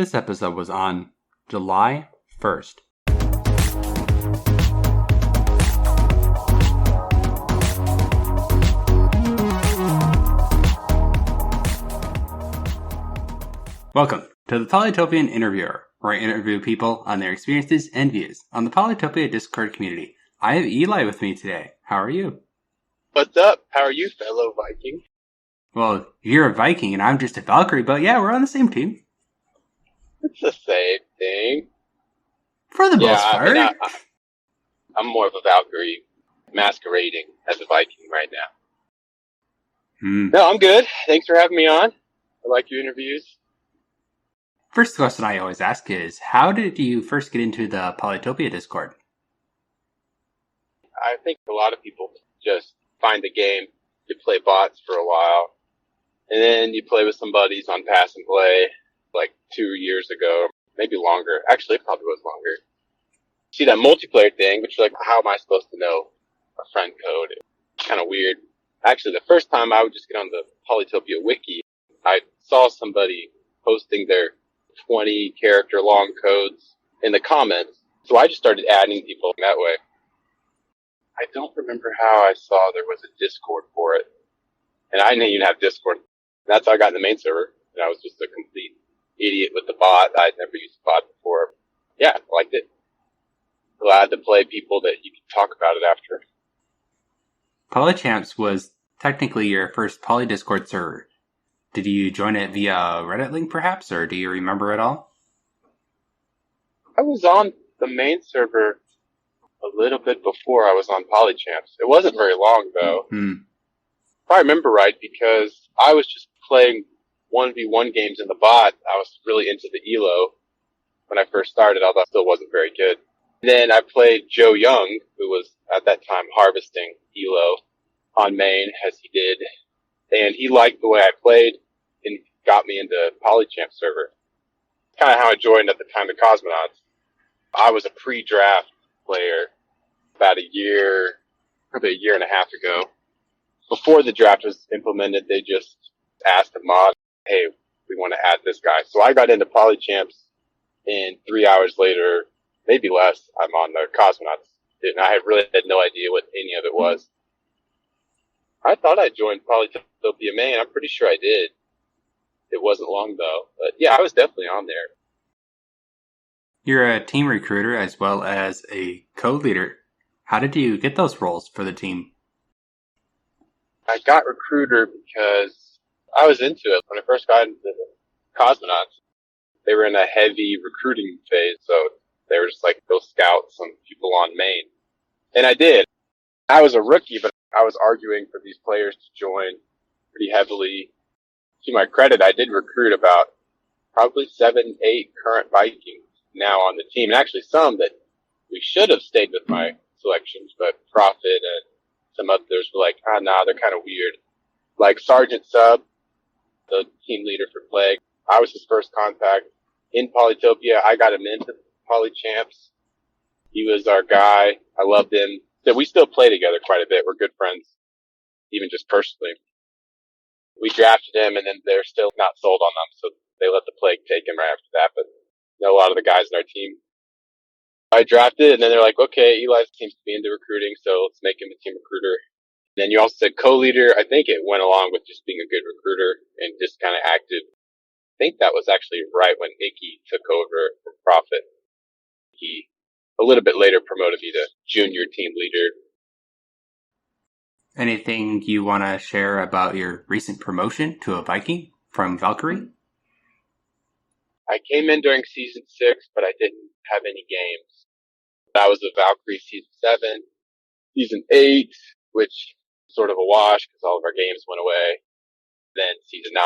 This episode was on July 1st. Welcome to the Polytopian Interviewer, where I interview people on their experiences and views on the Polytopia Discord community. I have Eli with me today. How are you? What's up? How are you, fellow Viking? Well, you're a Viking and I'm just a Valkyrie, but yeah, we're on the same team. It's the same thing. For the most part. I mean, I'm more of a Valkyrie masquerading as a Viking right now. No, I'm good. Thanks for having me on. I like your interviews. First question I always ask is, how did you first get into the Polytopia Discord? I think a lot of people just find the game, you play bots for a while, and then you play with some buddies on Pass and Play like 2 years ago, maybe longer. Actually, it probably was longer. See that multiplayer thing, but you're like, how am I supposed to know a friend code? It's kind of weird. Actually, the first time I would just get on the Polytopia wiki, I saw somebody posting their 20 character long codes in the comments. So I just started adding people that way. I don't remember how I saw there was a Discord for it. And I didn't even have Discord. That's how I got in the main server. And I was just a complete idiot with the bot. I'd never used a bot before. Yeah, I liked it. Glad to play people that you can talk about it after. Polychamps was technically your first Poly Discord server. Did you join it via a Reddit link perhaps, or do you remember it all? I was on the main server a little bit before I was on Polychamps. It wasn't very long though. If I remember right, because I was just playing 1v1 games in the bot. I was really into the Elo when I first started, although I still wasn't very good. Then I played Joe Young, who was at that time harvesting Elo on main as he did. And he liked the way I played and got me into Polychamp server. Kind of how I joined at the time the Cosmonauts. I was a pre-draft player about probably a year and a half ago. Before the draft was implemented, they just asked the mod, hey, we want to add this guy. So I got into Polychamps, and 3 hours later, maybe less, I'm on the Cosmonauts. And I really had no idea what any of it was. I thought I joined Polytopia main. I'm pretty sure I did. It wasn't long though. But yeah, I was definitely on there. You're a team recruiter as well as a co-leader. How did you get those roles for the team? I got recruiter because I was into it. When I first got into the Cosmonauts, they were in a heavy recruiting phase. So they were just like, go scout some people on main. And I did. I was a rookie, but I was arguing for these players to join pretty heavily. To my credit, I did recruit about probably 7, 8 current Vikings now on the team. And actually some that we should have stayed with my selections, but Prophet and some others were like, nah, they're kind of weird. Like Sergeant Sub, the team leader for Plague. I was his first contact in Polytopia. I got him into Polychamps. He was our guy. I loved him. So we still play together quite a bit. We're good friends, even just personally. We drafted him, and then they're still not sold on them, so they let the Plague take him right after that. But you know, a lot of the guys in our team, I drafted, and then they're like, okay, Eli seems to be into recruiting, so let's make him a team recruiter. And then you also said co-leader. I think it went along with just being a good recruiter and just kind of active. I think that was actually right when Icky took over from Prophet. He a little bit later promoted me to junior team leader. Anything you want to share about your recent promotion to a Viking from Valkyrie? I came in during season 6, but I didn't have any games. I was a Valkyrie season 7, season 8, which sort of a wash because all of our games went away. Then season 9.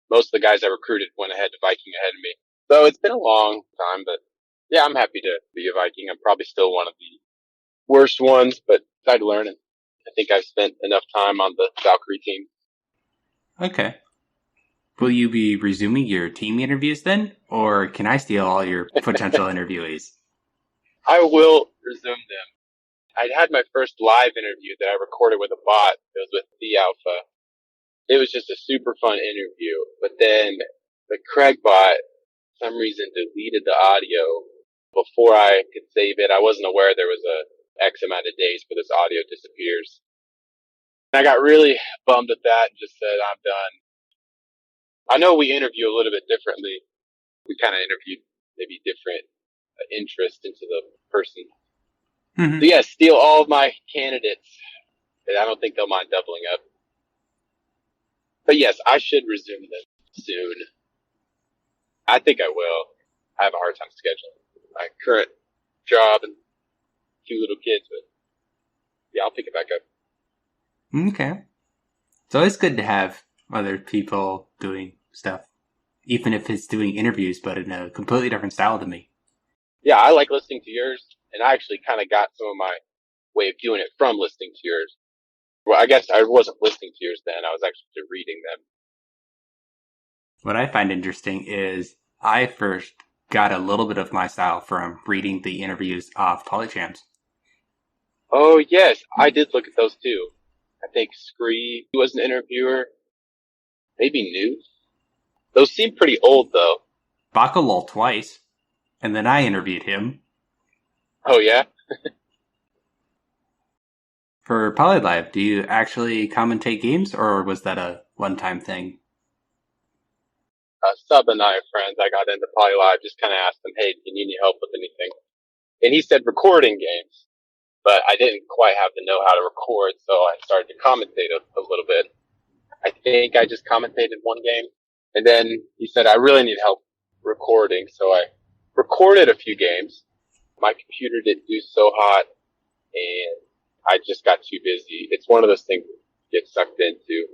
Most of the guys I recruited went ahead to Viking ahead of me. So it's been a long time, but yeah, I'm happy to be a Viking. I'm probably still one of the worst ones, but I'd learn it. I think I've spent enough time on the Valkyrie team. Okay. Will you be resuming your team interviews then? Or can I steal all your potential interviewees? I will resume them. I had my first live interview that I recorded with a bot. It was with The Alpha. It was just a super fun interview. But then the Craig bot, for some reason, deleted the audio before I could save it. I wasn't aware there was a X amount of days for this audio disappears. And I got really bummed at that and just said, I'm done. I know we interview a little bit differently. We kind of interviewed maybe different interest into the person. Mm-hmm. So yeah, steal all of my candidates. I don't think they'll mind doubling up. But yes, I should resume them soon. I think I will. I have a hard time scheduling my current job and 2 little kids, but yeah, I'll pick it back up. Okay. It's always good to have other people doing stuff, even if it's doing interviews, but in a completely different style than me. Yeah, I like listening to yours, and I actually kind of got some of my way of doing it from listening to yours. Well, I guess I wasn't listening to yours then. I was actually reading them. What I find interesting is I first got a little bit of my style from reading the interviews of Polychams. Oh, yes, I did look at those too. I think Scree was an interviewer. Maybe News. Those seem pretty old, though. Bakalol twice, and then I interviewed him. Oh, yeah? For Polylive, do you actually commentate games, or was that a one-time thing? Sub and I are friends. I got into Polylive, just kind of asked him, hey, do you need any help with anything? And he said recording games. But I didn't quite have the know-how to record, so I started to commentate a little bit. I think I just commentated one game. And then he said, I really need help recording, so I recorded a few games. My computer didn't do so hot, and I just got too busy. It's one of those things you get sucked into.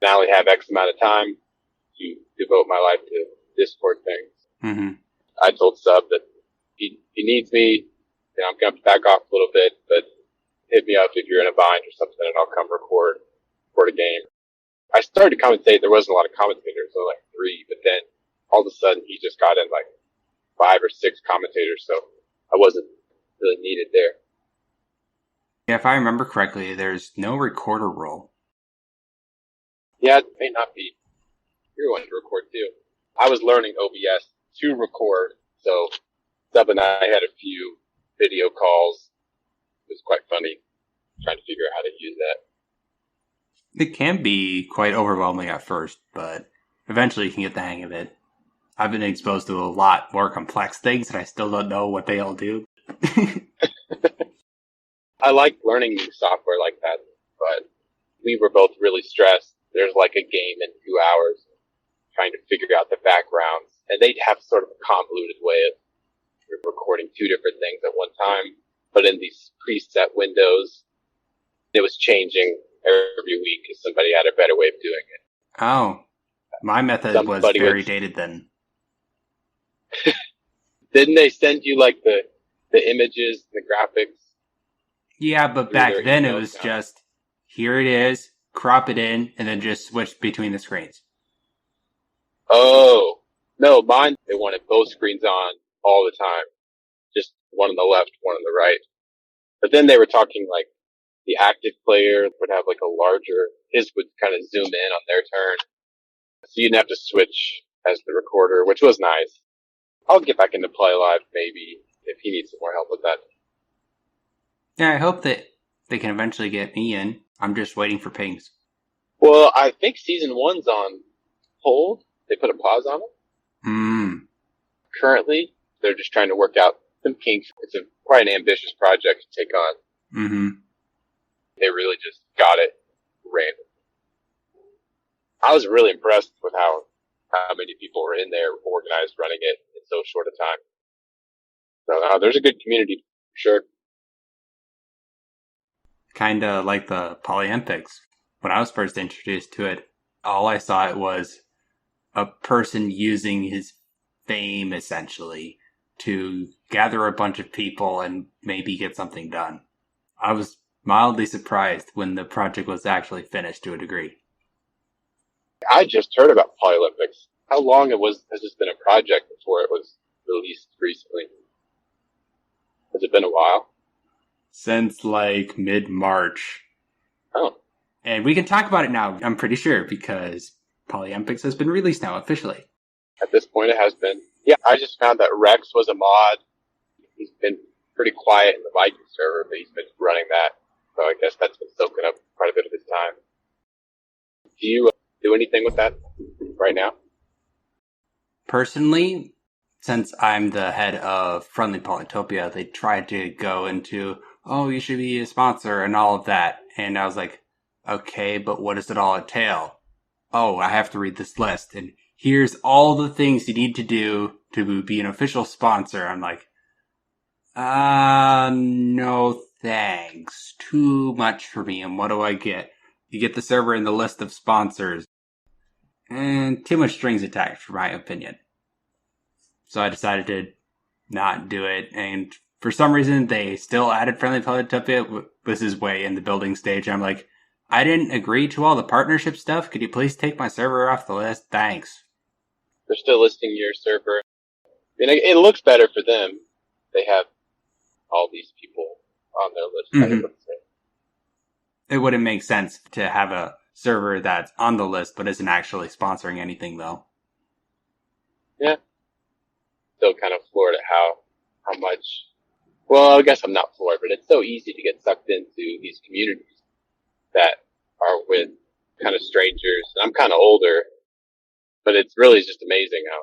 I only have X amount of time to devote my life to Discord things. Mm-hmm. I told Sub that he needs me. I'm going to back off a little bit, but hit me up if you're in a bind or something, and I'll come record a game. I started to commentate. There wasn't a lot of commentators, so like 3, but then all of a sudden he just got in like 5 or 6 commentators, so I wasn't really needed there. Yeah, if I remember correctly, there's no recorder role. Yeah, it may not be. You're one to record too. I was learning OBS to record, so Sub and I had a few video calls. It was quite funny trying to figure out how to use that. It can be quite overwhelming at first, but eventually you can get the hang of it. I've been exposed to a lot more complex things and I still don't know what they all do. I like learning new software like that, but we were both really stressed. There's like a game in 2 hours trying to figure out the backgrounds, and they'd have sort of a convoluted way of recording 2 different things at one time, but in these preset windows, it was changing every week because somebody had a better way of doing it. Oh, my method was very dated then. Didn't they send you like the images, the graphics? Yeah, but back then it was just, here it is, crop it in, and then just switch between the screens. Oh, no, mine, they wanted both screens on all the time. Just one on the left, one on the right. But then they were talking like the active player would have like a larger, his would kind of zoom in on their turn. So you didn't have to switch as the recorder, which was nice. I'll get back into Polylive maybe if he needs some more help with that. Yeah, I hope that they can eventually get me in. I'm just waiting for pings. Well, I think season 1's on hold. They put a pause on it. Currently, they're just trying to work out some kinks. It's quite an ambitious project to take on. Mm-hmm. They really just got it random. I was really impressed with how many people were in there, organized, running it in so short a time. So there's a good community, for sure. Kinda like the Polympics. When I was first introduced to it, all I saw it was a person using his fame, essentially, to gather a bunch of people and maybe get something done. I was mildly surprised when the project was actually finished to a degree. I just heard about Polympics. How long has this been a project before it was released recently? Has it been a while? Since like mid-March. Oh. And we can talk about it now, I'm pretty sure, because Polympics has been released now officially. At this point, it has been. Yeah, I just found that Rex was a mod. He's been pretty quiet in the Viking server, but he's been running that. So I guess that's been soaking up quite a bit of his time. Do you do anything with that right now? Personally, since I'm the head of Friendly Polytopia, they tried to go into, oh, you should be a sponsor and all of that. And I was like, okay, but what does it all entail? Oh, I have to read this list. And here's all the things you need to do to be an official sponsor. I'm like, no thanks. Too much for me. And what do I get? You get the server in the list of sponsors. And too much strings attached, for my opinion. So I decided to not do it. And for some reason, they still added Friendly Polytopia. This is way in the building stage. I'm like, I didn't agree to all the partnership stuff. Could you please take my server off the list? Thanks. They're still listing your server. I mean, it looks better for them. They have all these people on their list. Mm-hmm. It wouldn't make sense to have a server that's on the list but isn't actually sponsoring anything, though. Yeah. Still kind of floored at how much. Well, I guess I'm not floored, but it's so easy to get sucked into these communities that are with kind of strangers. I'm kind of older, but it's really just amazing how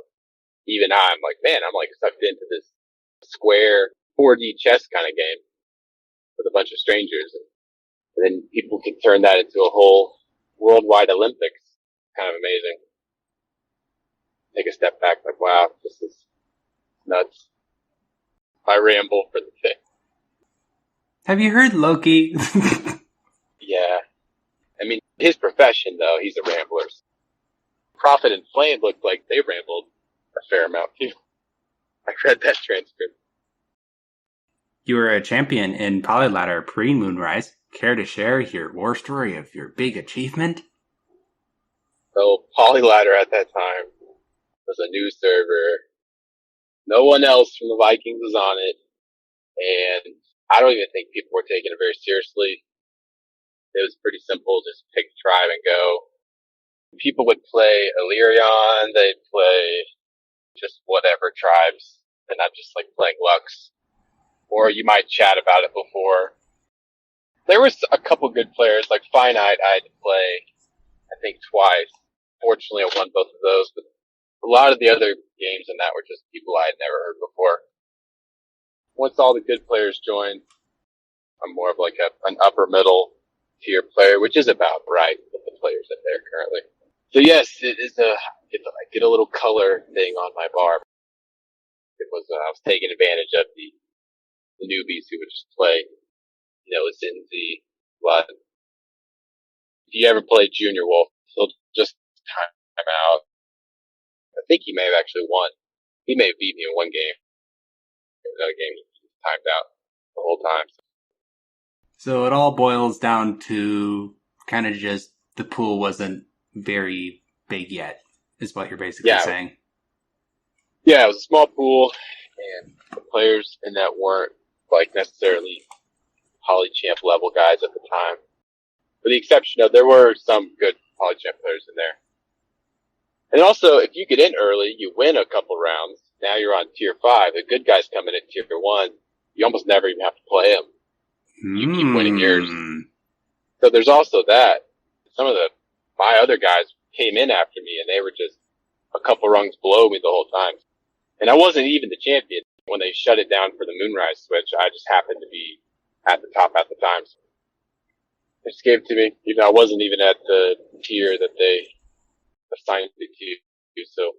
even I'm like, man, I'm like sucked into this square 4D chess kind of game with a bunch of strangers. And then people can turn that into a whole worldwide Olympics. Kind of amazing. Take a step back, like, wow, this is nuts. I ramble for the thing. Have you heard Loki? Yeah. I mean, his profession, though, he's a rambler. Prophet and Flame looked like they rambled a fair amount, too. I read that transcript. You were a champion in Polyladder pre-Moonrise. Care to share your war story of your big achievement? So, Polyladder at that time was a new server. No one else from the Vikings was on it. And I don't even think people were taking it very seriously. It was pretty simple, just pick a tribe and go. People would play Illyrion, they'd play just whatever tribes, and I'm just like playing Lux. Or you might chat about it before. There was a couple good players, like Finite I had to play, I think twice. Fortunately I won both of those, but a lot of the other games in that were just people I had never heard before. Once all the good players joined, I'm more of like an upper middle tier player, which is about right with the players that there currently. So yes, it is I get a little color thing on my bar. It was, I was taking advantage of the newbies who would just play, Zinzi, Blood. If you ever played Junior Wolf, he'll just time out. I think he may have actually won. He may have beat me in one game. Another game he timed out the whole time. So it all boils down to kind of just the pool wasn't very big yet, is what you're basically saying. Yeah, it was a small pool, and the players in that weren't like necessarily Polychamp level guys at the time. With the exception of, there were some good Polychamp players in there. And also, if you get in early, you win a couple rounds. Now you're on tier 5. The good guys come in at tier 1. You almost never even have to play them. You keep winning yours. So there's also that. Some of my other guys came in after me, and they were just a couple rungs below me the whole time. And I wasn't even the champion. When they shut it down for the Moonrise switch, I just happened to be at the top at the time. So they just gave it to me. Even I wasn't even at the tier that they assigned it to. So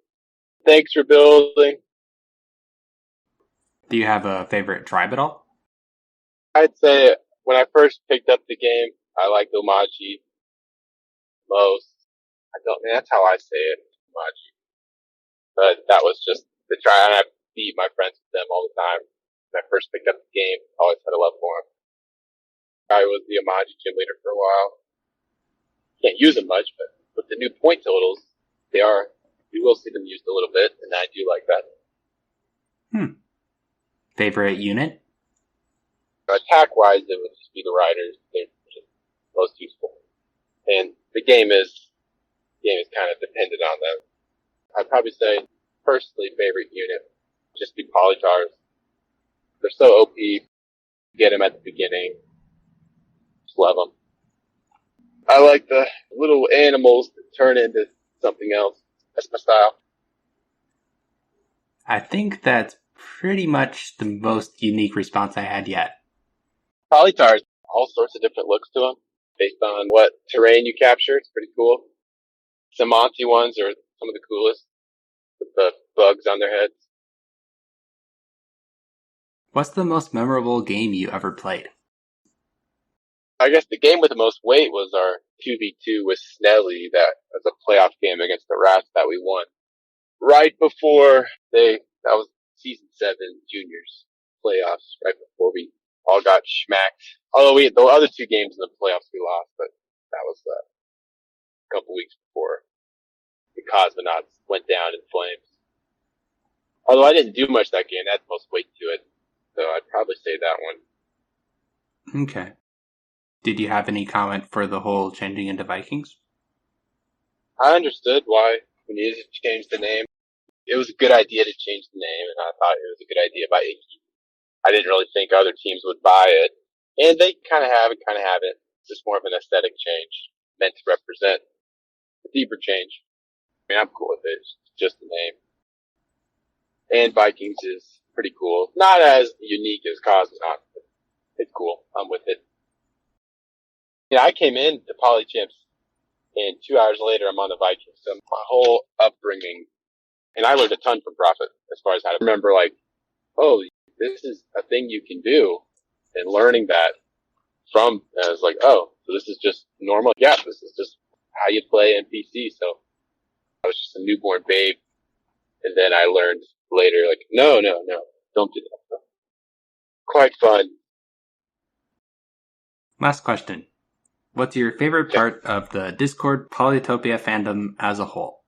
thanks for building. Do you have a favorite tribe at all? I'd say when I first picked up the game, I liked Omaji most. That's how I say it, Omaji. But that was just the try, and I beat my friends with them all the time. When I first picked up the game, I always had a love for him. I was the Omaji gym leader for a while. Can't use them much, but with the new point totals, you will see them used a little bit, and I do like that. Favorite unit? Attack-wise, it would just be the Riders. They're just most useful. And the game is kind of dependent on them. I'd probably say personally favorite unit. Just be Polytars. They're so OP. Get them at the beginning. Just love them. I like the little animals that turn into something else. That's my style. I think that's pretty much the most unique response I had yet. Polytars, all sorts of different looks to them based on what terrain you capture. It's pretty cool. Some Monty ones are some of the coolest with the bugs on their heads. What's the most memorable game you ever played? I guess the game with the most weight was our 2v2 with Snelly. That was a playoff game against the Rats that we won. Right before that was season 7 juniors playoffs, right before we all got schmacked. Although the other 2 games in the playoffs we lost, but that was a couple weeks before the Cosmonauts went down in flames. Although I didn't do much that game, that had the most weight to it. So I'd probably say that one. Okay. Did you have any comment for the whole changing into Vikings? I understood why we needed to change the name. It was a good idea to change the name, and I thought it was a good idea by Icky. I didn't really think other teams would buy it. And they kind of have it, kind of haven't. It's just more of an aesthetic change meant to represent a deeper change. I mean, I'm cool with it. It's just the name. And Vikings is pretty cool. Not as unique as Cosmonaut, but it's cool. I'm with it. Yeah, I came in to Polychamps, and 2 hours later, I'm on the Vikings. So my whole upbringing, and I learned a ton from Prophet as far as how to remember, like, oh, this is a thing you can do, and learning that from, I was like, oh, so this is just normal. Yeah, this is just how you play NPC. So I was just a newborn babe, and then I learned later, like, no, don't do that. Quite fun. Last question. What's your favorite part of the Discord Polytopia fandom as a whole?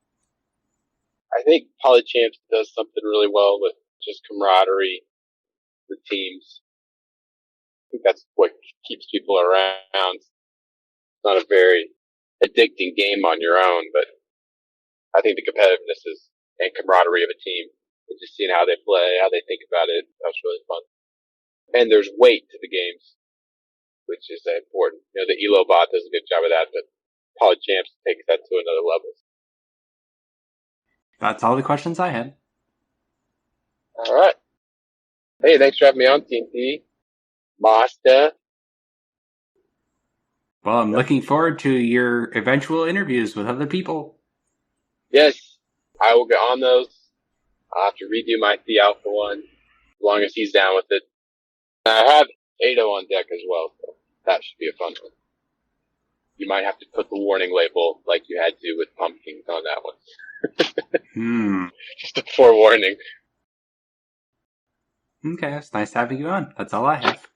I think Polychamps does something really well with just camaraderie, the teams. I think that's what keeps people around. It's not a very addicting game on your own, but I think the competitiveness and camaraderie of a team, and just seeing how they play, how they think about it, that's really fun. And there's weight to the games, which is important. You know, the Elo bot does a good job of that, but Polychamps takes that to another level. That's all the questions I had. All right. Hey, thanks for having me on, Tntmasta. Well, I'm looking forward to your eventual interviews with other people. Yes, I will get on those. I'll have to redo my The Alpha one, as long as he's down with it. I have Ado on deck as well, so that should be a fun one. You might have to put the warning label like you had to with Pumpkins on that one. Just a forewarning. Okay, it's nice having you on. That's all I have.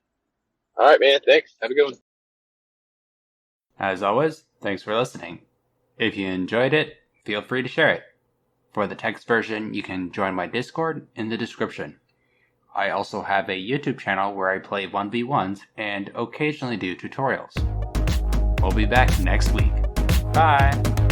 All right, man. Thanks. Have a good one. As always, thanks for listening. If you enjoyed it, feel free to share it. For the text version, you can join my Discord in the description. I also have a YouTube channel where I play 1v1s and occasionally do tutorials. We'll be back next week. Bye!